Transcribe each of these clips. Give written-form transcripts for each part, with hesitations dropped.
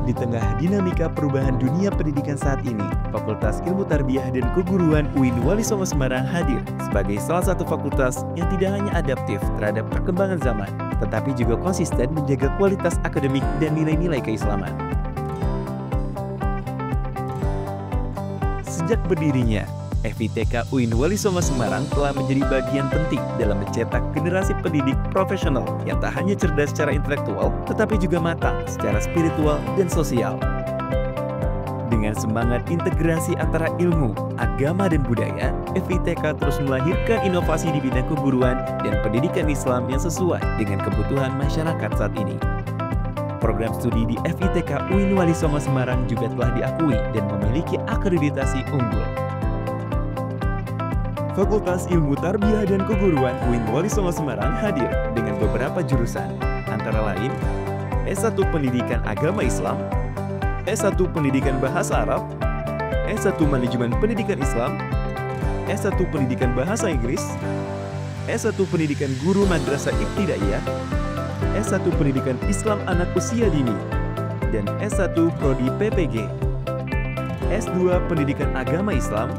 Di tengah dinamika perubahan dunia pendidikan saat ini, Fakultas Ilmu Tarbiyah dan Keguruan UIN Wali Songo Semarang hadir sebagai salah satu fakultas yang tidak hanya adaptif terhadap perkembangan zaman, tetapi juga konsisten menjaga kualitas akademik dan nilai-nilai keislaman. Sejak berdirinya, FITK UIN Wali Songo Semarang telah menjadi bagian penting dalam mencetak generasi pendidik profesional yang tak hanya cerdas secara intelektual, tetapi juga matang secara spiritual dan sosial. Dengan semangat integrasi antara ilmu, agama, dan budaya, FITK terus melahirkan inovasi di bidang keguruan dan pendidikan Islam yang sesuai dengan kebutuhan masyarakat saat ini. Program studi di FITK UIN Wali Songo Semarang juga telah diakui dan memiliki akreditasi unggul. Fakultas Ilmu Tarbiyah dan Keguruan UIN Wali Songo Semarang hadir dengan beberapa jurusan, antara lain S1 Pendidikan Agama Islam, S1 Pendidikan Bahasa Arab, S1 Manajemen Pendidikan Islam, S1 Pendidikan Bahasa Inggris, S1 Pendidikan Guru Madrasah Ibtidaiyah, S1 Pendidikan Islam Anak Usia Dini, dan S1 Prodi PPG, S2 Pendidikan Agama Islam,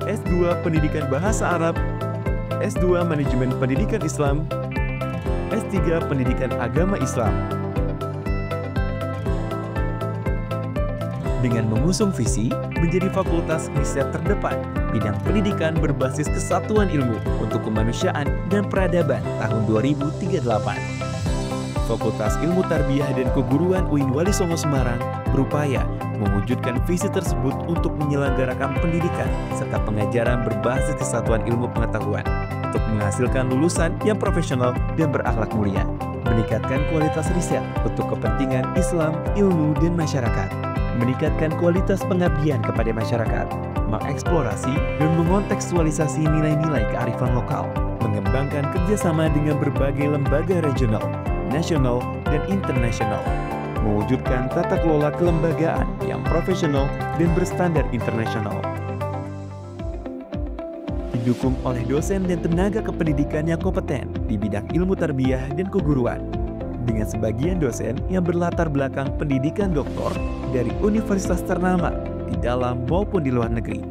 S2 Pendidikan Bahasa Arab, S2 Manajemen Pendidikan Islam, S3 Pendidikan Agama Islam. Dengan mengusung visi menjadi fakultas riset terdepan bidang pendidikan berbasis kesatuan ilmu untuk kemanusiaan dan peradaban tahun 2038. Fakultas Ilmu Tarbiyah dan Keguruan UIN Wali Songo Semarang berupaya mewujudkan visi tersebut untuk menyelenggarakan pendidikan serta pengajaran berbasis kesatuan ilmu pengetahuan untuk menghasilkan lulusan yang profesional dan berakhlak mulia, meningkatkan kualitas riset untuk kepentingan Islam, ilmu, dan masyarakat, meningkatkan kualitas pengabdian kepada masyarakat, mengeksplorasi dan mengontekstualisasi nilai-nilai kearifan lokal, mengembangkan kerjasama dengan berbagai lembaga regional, nasional, dan internasional, mewujudkan tata kelola kelembagaan yang profesional dan berstandar internasional. Didukung oleh dosen dan tenaga kependidikan yang kompeten di bidang ilmu tarbiyah dan keguruan, dengan sebagian dosen yang berlatar belakang pendidikan doktor dari universitas ternama di dalam maupun di luar negeri.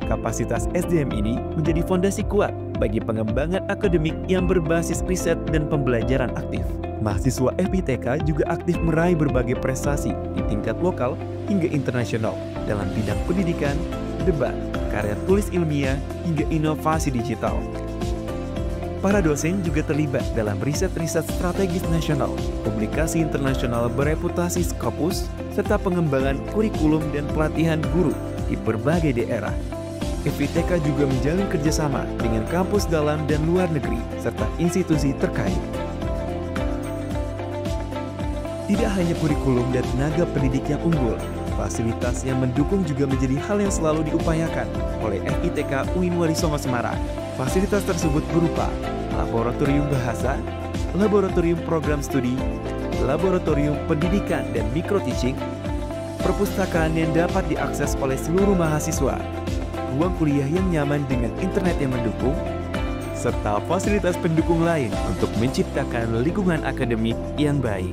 Kapasitas SDM ini menjadi fondasi kuat bagi pengembangan akademik yang berbasis riset dan pembelajaran aktif. Mahasiswa FITK juga aktif meraih berbagai prestasi di tingkat lokal hingga internasional dalam bidang pendidikan, debat, karya tulis ilmiah, hingga inovasi digital. Para dosen juga terlibat dalam riset-riset strategis nasional, publikasi internasional bereputasi Scopus, serta pengembangan kurikulum dan pelatihan guru di berbagai daerah. FITK juga menjalin kerjasama dengan kampus dalam dan luar negeri, serta institusi terkait. Tidak hanya kurikulum dan tenaga pendidik yang unggul, fasilitas yang mendukung juga menjadi hal yang selalu diupayakan oleh FITK UIN Wali Songo Semarang. Fasilitas tersebut berupa laboratorium bahasa, laboratorium program studi, laboratorium pendidikan dan micro-teaching, perpustakaan yang dapat diakses oleh seluruh mahasiswa, ruang kuliah yang nyaman dengan internet yang mendukung, serta fasilitas pendukung lain untuk menciptakan lingkungan akademik yang baik.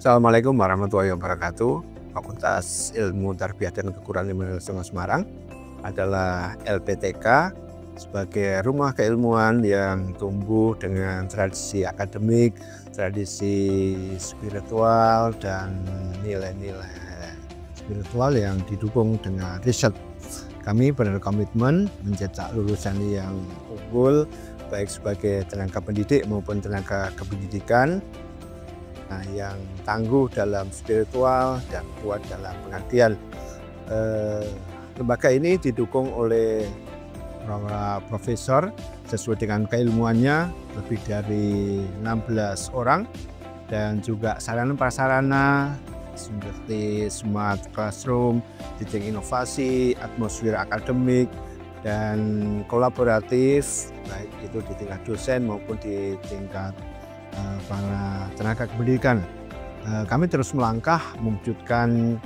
Assalamualaikum warahmatullahi wabarakatuh. Fakultas Ilmu Tarbiyah dan Keguruan Wali Songo Semarang adalah LPTK sebagai rumah keilmuan yang tumbuh dengan tradisi akademik, tradisi spiritual, dan nilai-nilai spiritual yang didukung dengan riset. Kami berkomitmen mencetak lulusan yang unggul, baik sebagai tenaga pendidik maupun tenaga kependidikan, yang tangguh dalam spiritual dan kuat dalam pengabdian. Lembaga ini didukung oleh para profesor sesuai dengan keilmuannya, lebih dari 16 orang, dan juga sarana prasarana seperti smart classroom, titik inovasi, atmosfer akademik, dan kolaboratif, baik itu di tingkat dosen maupun di tingkat para tenaga kependidikan. Kami terus melangkah mewujudkan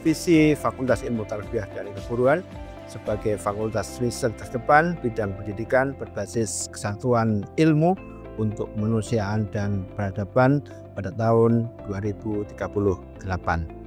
visi Fakultas Ilmu Tarbiyah dan Keguruan sebagai fakultas riset terdepan bidang pendidikan berbasis kesatuan ilmu untuk kemanusiaan dan peradaban pada tahun 2038.